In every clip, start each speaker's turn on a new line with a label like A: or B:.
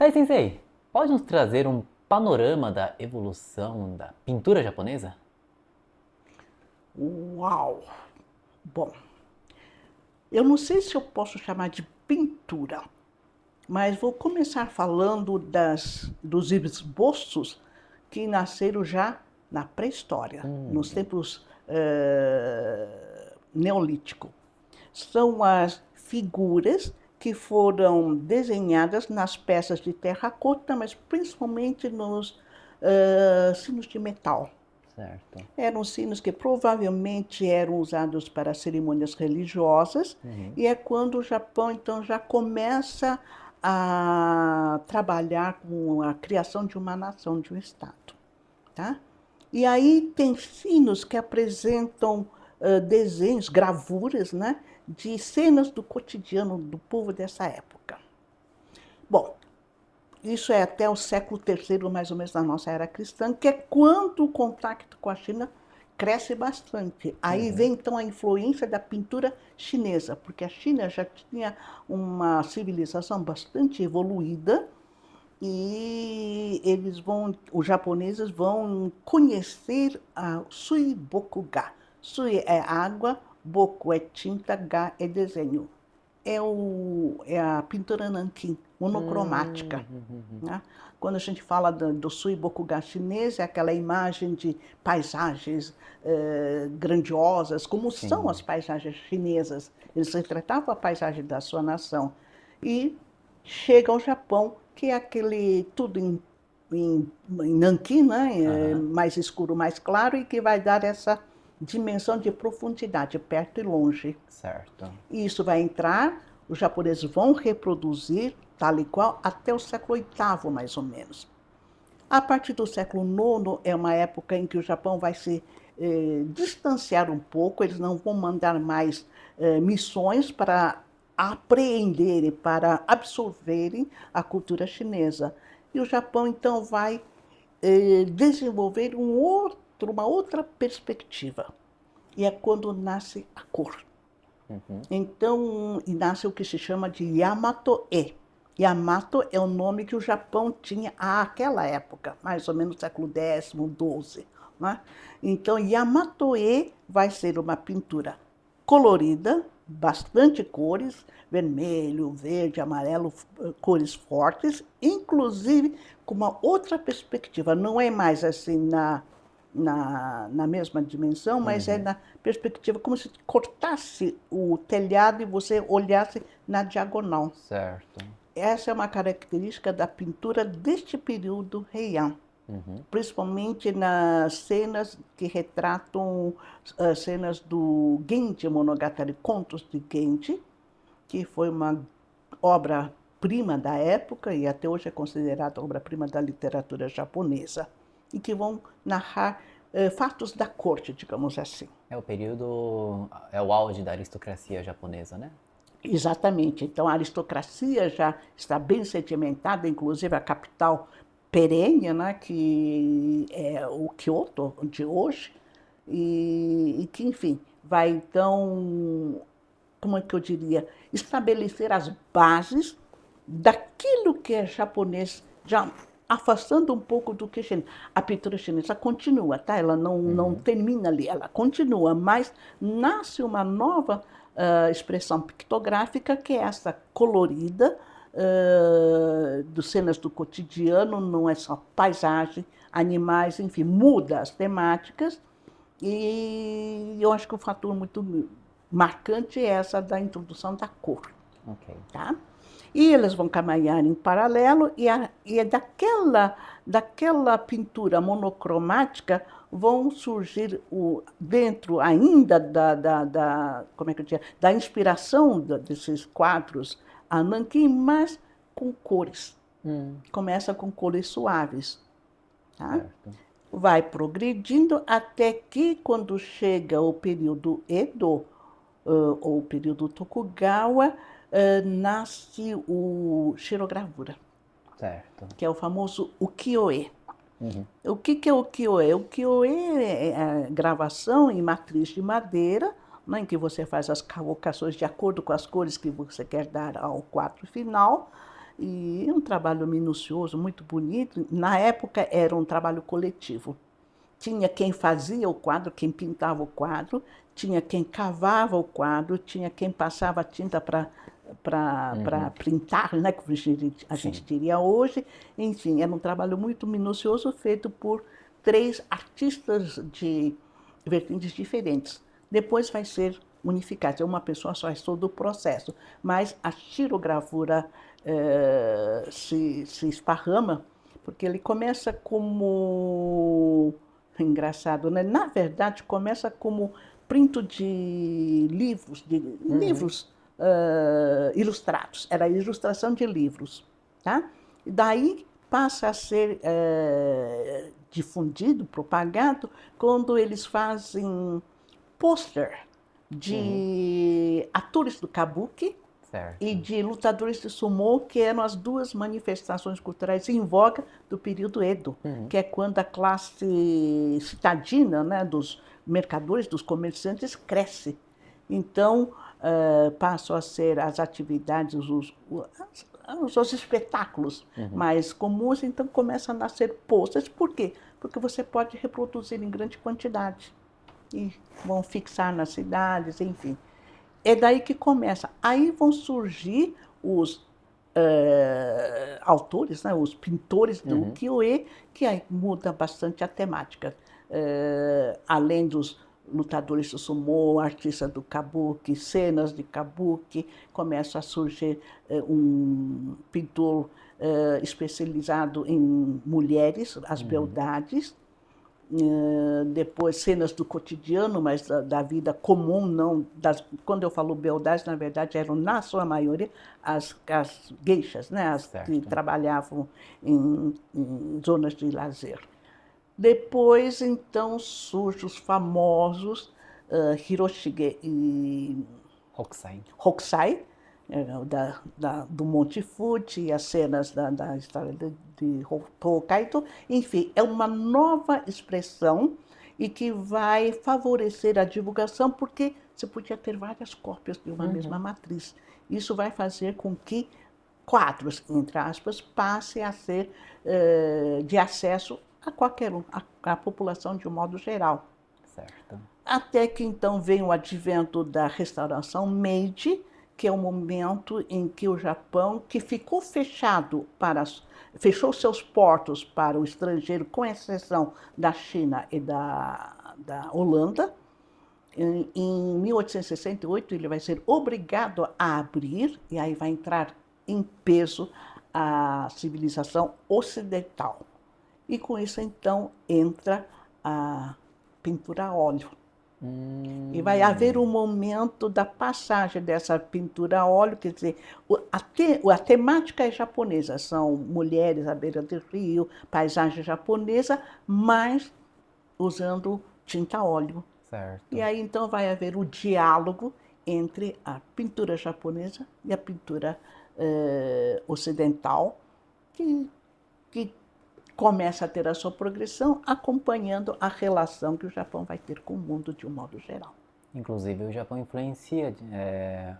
A: Tai Sensei, pode nos trazer um panorama da evolução da pintura japonesa?
B: Uau! Bom, eu não sei se eu posso chamar de pintura, mas vou começar falando dos esboços que nasceram já na pré-história, nos
A: Hum,
B: tempos neolíticos. São as figuras que foram desenhadas nas peças de terracota, mas principalmente nos sinos de metal.
A: certo.
B: Eram sinos que provavelmente eram usados para cerimônias religiosas,
A: Uhum,
B: e é quando o Japão então já começa a trabalhar com a criação de uma nação, de um estado, tá? E aí tem sinos que apresentam desenhos, gravuras, né, de cenas do cotidiano do povo dessa época. Bom, isso é até o século III, mais ou menos, da nossa era cristã, que é quando o contato com a China cresce bastante. Aí
A: uhum,
B: vem, então, a influência da pintura chinesa, porque a China já tinha uma civilização bastante evoluída e os japoneses vão conhecer a Sui Bokuga. Sui é água, Boku é tinta, Ga é desenho. É a pintura nanquim, monocromática.
A: uhum.
B: Né? Quando a gente fala do Sui Bokuga chinês, é aquela imagem de paisagens grandiosas, como são as
A: Sim.
B: paisagens chinesas. Eles retratavam a paisagem da sua nação. E chega ao Japão, que é aquele tudo em nanquim, né?
A: Aham,
B: Mais escuro, mais claro, e que vai dar essa dimensão de profundidade, perto e longe.
A: certo.
B: E isso vai entrar, os japoneses vão reproduzir tal e qual até o século VIII, mais ou menos. A partir do século IX é uma época em que o Japão vai se distanciar um pouco, eles não vão mandar mais missões para apreenderem, para absorverem a cultura chinesa. E o Japão então vai desenvolver uma outra perspectiva. E é quando nasce a cor.
A: Uhum,
B: Então, e nasce o que se chama de Yamato-e. Yamato é o nome que o Japão tinha àquela época, mais ou menos no século X, XII. Né? Então, Yamato-e vai ser uma pintura colorida, bastante cores, vermelho, verde, amarelo, cores fortes, inclusive com uma outra perspectiva. Não é mais assim na mesma dimensão, mas é
A: uhum,
B: na perspectiva como se cortasse o telhado e você olhasse na diagonal.
A: certo.
B: Essa é uma característica da pintura deste período Heian,
A: Uhum,
B: principalmente nas cenas que retratam as cenas do Genji Monogatari, Contos de Genji, que foi uma obra-prima da época e até hoje é considerada obra-prima da literatura japonesa, e que vão narrar fatos da corte, digamos assim.
A: é o período, é o auge da aristocracia japonesa, né?
B: Exatamente. Então, a aristocracia já está bem sedimentada, inclusive a capital perene, né, que é o Kyoto de hoje, e que, enfim, vai então, como é que eu diria, estabelecer as bases daquilo que é japonês, já afastando um pouco do que é chinês. A pintura chinesa continua, tá? Ela não
A: Uhum,
B: termina ali, ela continua, mas nasce uma nova expressão pictográfica que é essa colorida, dos cenas do cotidiano, não é só paisagem, animais, enfim, muda as temáticas. E eu acho que o fator muito marcante é essa da introdução da cor.
A: ok.
B: Tá? E eles vão caminhar em paralelo e é daquela pintura monocromática vão surgir dentro ainda como é que eu diria, da inspiração desses quadros a nanquim, mas com cores.
A: Hum,
B: Começa com cores suaves. Tá?
A: certo.
B: Vai progredindo até que, quando chega o período Edo, ou o período Tokugawa, nasce o xilogravura,
A: Certo.
B: que é o famoso ukiyo-e.
A: Uhum,
B: O que é o ukiyo-e? O ukiyo-e é a gravação em matriz de madeira, né, em que você faz as cavocações de acordo com as cores que você quer dar ao quadro final, E é um trabalho minucioso, muito bonito. Na época era um trabalho coletivo. Tinha quem fazia o quadro, quem pintava o quadro, tinha quem cavava o quadro, tinha quem passava tinta para printar, né, que a gente
A: Sim.
B: diria hoje. Enfim, era um trabalho muito minucioso feito por 3 artistas de vertentes diferentes. Depois vai ser unificado, é uma pessoa só, é todo o processo. Mas a xilogravura se esparrama, porque ele começa como engraçado, né? Na verdade, começa como printo de livros ilustrados. Era a ilustração de livros, tá? E daí passa a ser difundido, propagado, quando eles fazem pôster de atores do kabuki e
A: Certo.
B: de lutadores de sumô, que eram as 2 manifestações culturais em voga do período Edo,
A: Uhum.
B: que é quando a classe citadina, né, dos mercadores, dos comerciantes, cresce. Então, passam a ser as atividades, os espetáculos mais comuns, então começam a nascer posters. Por quê? Porque você pode reproduzir em grande quantidade e vão fixar nas cidades, enfim. É daí que começa. Aí vão surgir os autores, né, os pintores do ukiyo-e, que aí muda bastante a temática. Além dos lutadores do sumô, artistas do kabuki, cenas de kabuki, começa a surgir um pintor especializado em mulheres, as beldades, depois cenas do cotidiano, mas da vida comum, não quando eu falo beldades, na verdade eram, na sua maioria, as geishas, né, as que
A: Certo.
B: trabalhavam em zonas de lazer. Depois, então, surgem os famosos Hiroshige e
A: Hokusai.
B: Hokusai, do Monte Fuji, as cenas da história de Hokkaido. Enfim, é uma nova expressão e que vai favorecer a divulgação, porque você podia ter várias cópias de uma mesma matriz. Isso vai fazer com que quadros, entre aspas, passem a ser de acesso a qualquer um, a população de um modo geral.
A: Certo.
B: Até que então vem o advento da restauração Meiji, que é o momento em que o Japão, que ficou fechou seus portos para o estrangeiro, com exceção da China e da Holanda. Em 1868 ele vai ser obrigado a abrir, e aí vai entrar em peso a civilização ocidental. E com isso então entra a pintura a óleo. E vai haver um momento da passagem dessa pintura a óleo, quer dizer, a temática é japonesa, são mulheres à beira do rio, paisagem japonesa, mas usando tinta a óleo. E
A: Certo.
B: aí então vai haver o diálogo entre a pintura japonesa e a pintura ocidental, que começa a ter a sua progressão acompanhando a relação que o Japão vai ter com o mundo de um modo geral.
A: Inclusive, o Japão influencia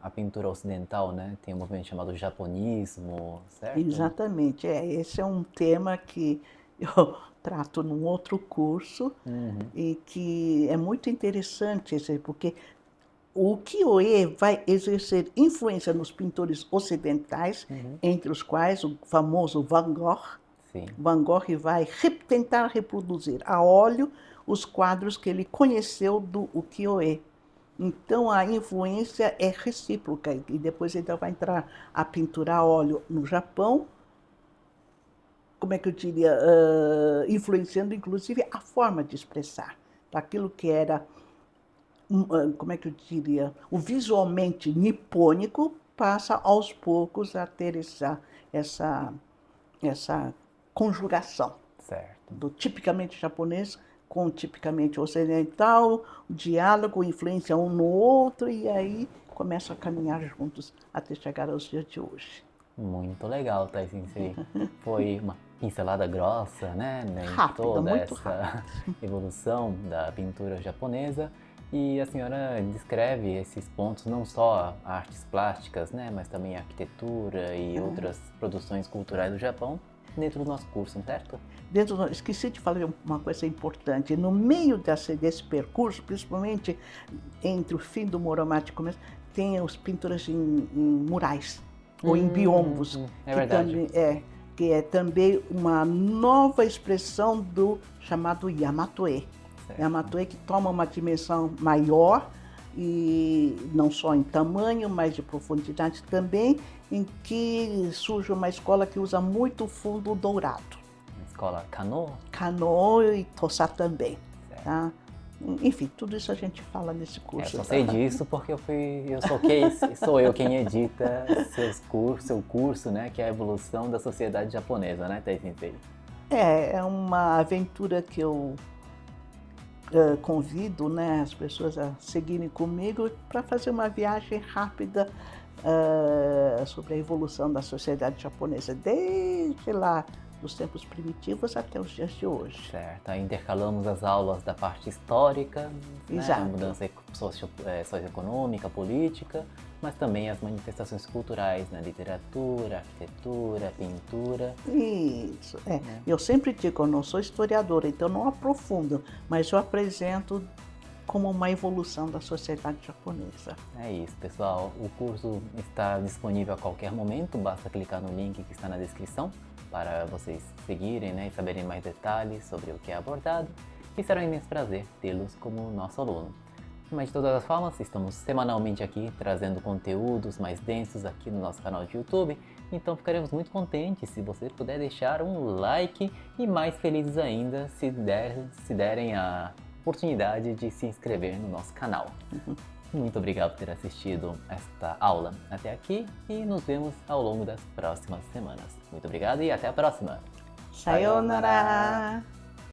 A: a pintura ocidental, né? Tem um movimento chamado japonismo, certo?
B: Exatamente, esse é um tema que eu trato num outro curso e que é muito interessante, porque o ukiyo-e vai exercer influência nos pintores ocidentais, entre os quais o famoso Van Gogh.
A: Sim.
B: Van Gogh vai tentar reproduzir a óleo os quadros que ele conheceu do ukiyo-e. Então a influência é recíproca e depois então vai entrar a pintura a óleo no Japão, como é que eu diria, influenciando inclusive a forma de expressar. Aquilo que era, como é que eu diria, o visualmente nipônico passa aos poucos a ter essa conjugação
A: Certo.
B: do tipicamente japonês com o tipicamente ocidental, o diálogo, influência um no outro, e aí começam a caminhar juntos até chegar aos dias de hoje.
A: Muito legal, Tai Sensei. Foi uma pincelada grossa, né, em
B: Rápida,
A: toda
B: muito rápida.
A: essa evolução da pintura japonesa. E a senhora descreve esses pontos, não só artes plásticas, né, mas também arquitetura e outras produções culturais do Japão, dentro do nosso curso, certo?
B: Esqueci de falar uma coisa importante. No meio desse percurso, principalmente entre o fim do Muromachi e o começo, tem os pinturas em murais ou em biombos,
A: É verdade.
B: que é também uma nova expressão do chamado Yamato-e.
A: Certo.
B: Yamato-e que toma uma dimensão maior, e não só em tamanho, mas de profundidade também, em que surge uma escola que usa muito fundo dourado.
A: Escola Kano?
B: Kano e Tossa também.
A: Certo.
B: Tá? Enfim, tudo isso a gente fala nesse curso.
A: Eu só sei disso porque sou eu quem edita seu curso, né, que é a evolução da sociedade japonesa, né, Tei-sensei?
B: É uma aventura que eu convido, né, as pessoas a seguirem comigo para fazer uma viagem rápida sobre a evolução da sociedade japonesa, desde lá dos tempos primitivos até os dias de hoje.
A: Certo, aí intercalamos as aulas da parte histórica,
B: Exato.
A: né, mudança socioeconômica, política, mas também as manifestações culturais, né, literatura, arquitetura, pintura.
B: Isso, Eu sempre digo, eu não sou historiadora, então não aprofundo, mas eu apresento como uma evolução da sociedade japonesa.
A: É isso, pessoal. O curso está disponível a qualquer momento, basta clicar no link que está na descrição para vocês seguirem, né, e saberem mais detalhes sobre o que é abordado. E será um imenso prazer tê-los como nosso aluno. Mas de todas as formas, estamos semanalmente aqui trazendo conteúdos mais densos aqui no nosso canal de YouTube, então ficaremos muito contentes se você puder deixar um like e mais felizes ainda se derem a oportunidade de se inscrever no nosso canal. Muito obrigado por ter assistido esta aula até aqui e nos vemos ao longo das próximas semanas. Muito obrigado e até a próxima!
B: Sayonara!